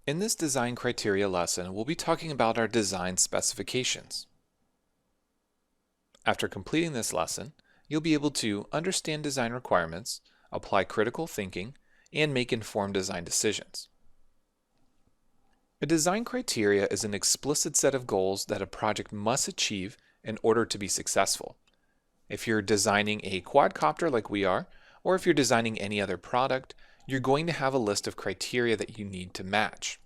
In this design criteria lesson, we'll be talking about our design specifications. After completing this lesson, you'll be able to understand design requirements, apply critical thinking, and make informed design decisions. A design criteria is an explicit set of goals that a project must achieve in order to be successful. If you're designing a quadcopter like we are, or if you're designing any other product, you're going to have a list of criteria that you need to match.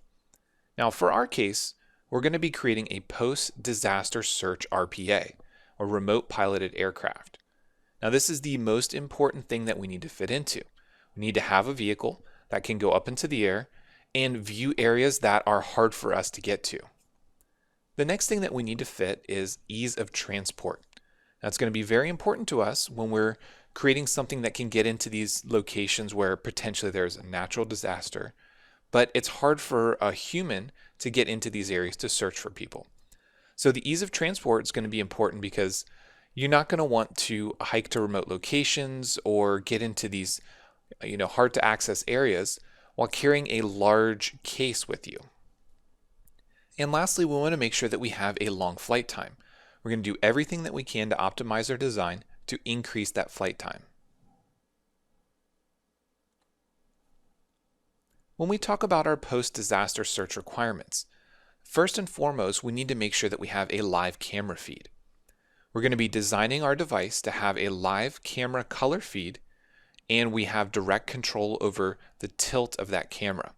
Now, for our case, we're going to be creating a post-disaster search RPA, or remote piloted aircraft. Now, this is the most important thing that we need to fit into. We need to have a vehicle that can go up into the air and view areas that are hard for us to get to. The next thing that we need to fit is ease of transport. That's going to be very important to us when we're creating something that can get into these locations where potentially there's a natural disaster, but it's hard for a human to get into these areas to search for people. So the ease of transport is going to be important because you're not going to want to hike to remote locations or get into these hard to access areas while carrying a large case with you. And lastly, we want to make sure that we have a long flight time. We're going to do everything that we can to optimize our design to increase that flight time. When we talk about our post-disaster search requirements, first and foremost, we need to make sure that we have a live camera feed. We're going to be designing our device to have a live camera color feed, and we have direct control over the tilt of that camera.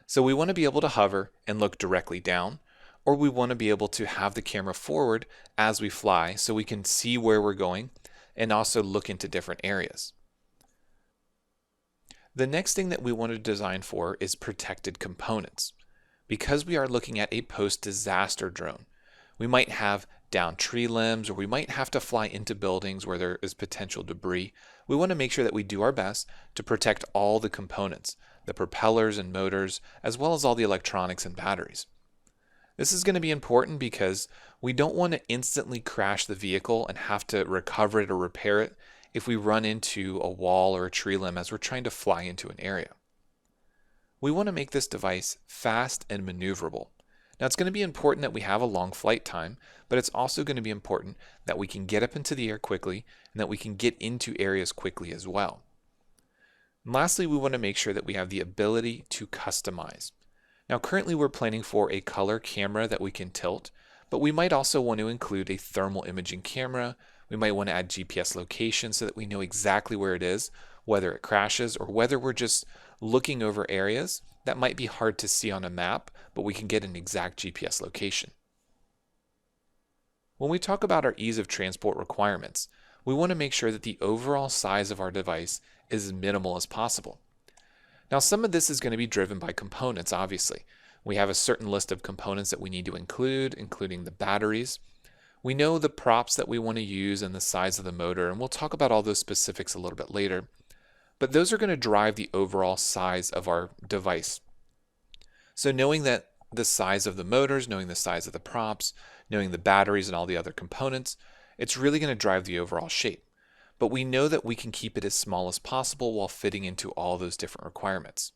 So we want to be able to hover and look directly down, or we want to be able to have the camera forward as we fly so we can see where we're going and also look into different areas. The next thing that we want to design for is protected components. Because we are looking at a post-disaster drone, we might have down tree limbs, or we might have to fly into buildings where there is potential debris. We want to make sure that we do our best to protect all the components, the propellers and motors, as well as all the electronics and batteries. This is going to be important because we don't want to instantly crash the vehicle and have to recover it or repair it if we run into a wall or a tree limb as we're trying to fly into an area. We want to make this device fast and maneuverable. Now, it's going to be important that we have a long flight time, but it's also going to be important that we can get up into the air quickly and that we can get into areas quickly as well. And lastly, we want to make sure that we have the ability to customize. Now, currently we're planning for a color camera that we can tilt, but we might also want to include a thermal imaging camera. We might want to add GPS location so that we know exactly where it is, whether it crashes or whether we're just looking over areas that might be hard to see on a map, but we can get an exact GPS location. When we talk about our ease of transport requirements, we want to make sure that the overall size of our device is as minimal as possible. Now, some of this is going to be driven by components, obviously. We have a certain list of components that we need to include, including the batteries. We know the props that we want to use and the size of the motor, and we'll talk about all those specifics a little bit later. But those are going to drive the overall size of our device. So knowing that the size of the motors, knowing the size of the props, knowing the batteries and all the other components, it's really going to drive the overall shape. But we know that we can keep it as small as possible while fitting into all those different requirements.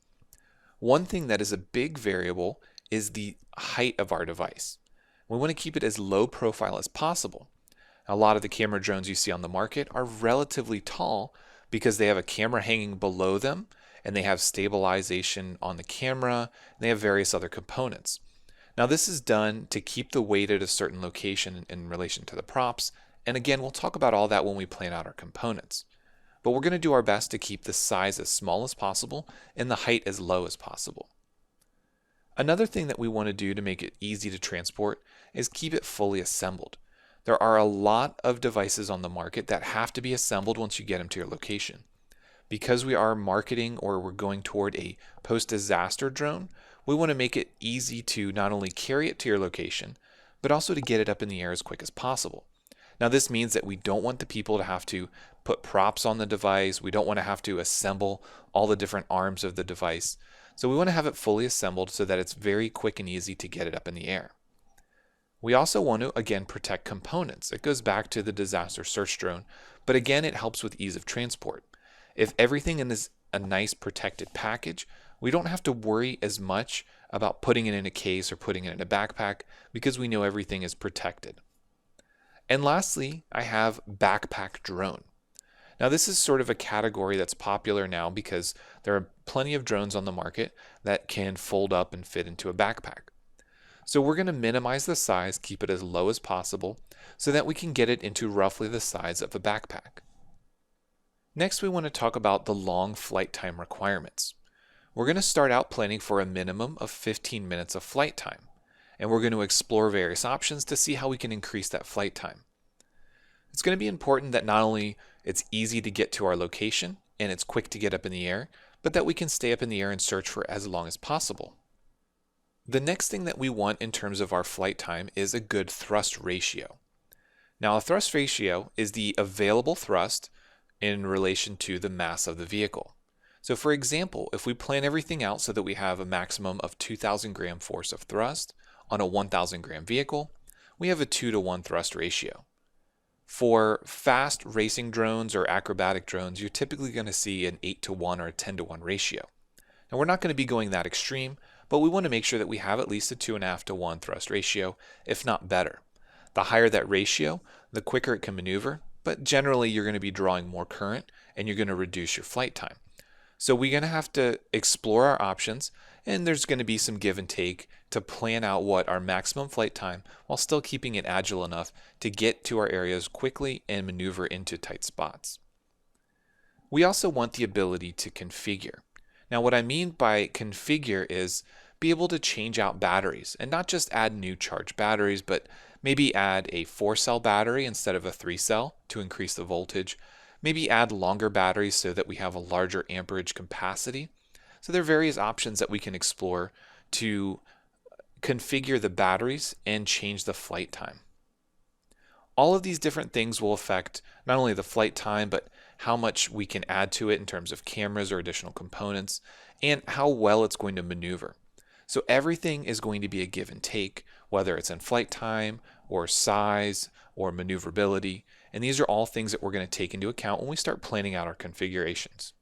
One thing that is a big variable is the height of our device. We want to keep it as low profile as possible. A lot of the camera drones you see on the market are relatively tall because they have a camera hanging below them and they have stabilization on the camera and they have various other components. Now, this is done to keep the weight at a certain location in relation to the props. And again, we'll talk about all that when we plan out our components. But we're going to do our best to keep the size as small as possible and the height as low as possible. Another thing that we want to do to make it easy to transport is keep it fully assembled. There are a lot of devices on the market that have to be assembled once you get them to your location. Because we are marketing or we're going toward a post-disaster drone, we want to make it easy to not only carry it to your location, but also to get it up in the air as quick as possible. Now, this means that we don't want the people to have to put props on the device. We don't want to have to assemble all the different arms of the device. So we want to have it fully assembled so that it's very quick and easy to get it up in the air. We also want to, again, protect components. It goes back to the disaster search drone, but again, it helps with ease of transport. If everything is a nice protected package, We don't have to worry as much about putting it in a case or putting it in a backpack because we know everything is protected. And lastly, I have backpack drone. Now this is sort of a category that's popular now because there are plenty of drones on the market that can fold up and fit into a backpack. So we're going to minimize the size, keep it as low as possible, so that we can get it into roughly the size of a backpack. Next, we want to talk about the long flight time requirements. We're going to start out planning for a minimum of 15 minutes of flight time, and we're going to explore various options to see how we can increase that flight time. It's going to be important that not only it's easy to get to our location and it's quick to get up in the air, but that we can stay up in the air and search for as long as possible. The next thing that we want in terms of our flight time is a good thrust ratio. Now, a thrust ratio is the available thrust in relation to the mass of the vehicle. So for example, if we plan everything out so that we have a maximum of 2,000 gram force of thrust on a 1,000 gram vehicle, we have a 2-to-1 thrust ratio. For fast racing drones or acrobatic drones, you're typically going to see an 8-to-1 or a 10-to-1 ratio. Now we're not going to be going that extreme, but we want to make sure that we have at least a 2.5-to-1 thrust ratio, if not better. The higher that ratio, the quicker it can maneuver, but generally you're going to be drawing more current and you're going to reduce your flight time. So we're going to have to explore our options, and there's going to be some give and take to plan out what our maximum flight time while still keeping it agile enough to get to our areas quickly and maneuver into tight spots. We also want the ability to configure. Now what I mean by configure is be able to change out batteries and not just add new charged batteries, but maybe add a 4-cell battery instead of a 3-cell to increase the voltage. Maybe add longer batteries so that we have a larger amperage capacity. So there are various options that we can explore to configure the batteries and change the flight time. All of these different things will affect not only the flight time, but how much we can add to it in terms of cameras or additional components, and how well it's going to maneuver. So everything is going to be a give and take, whether it's in flight time or size or maneuverability. And these are all things that we're going to take into account when we start planning out our configurations.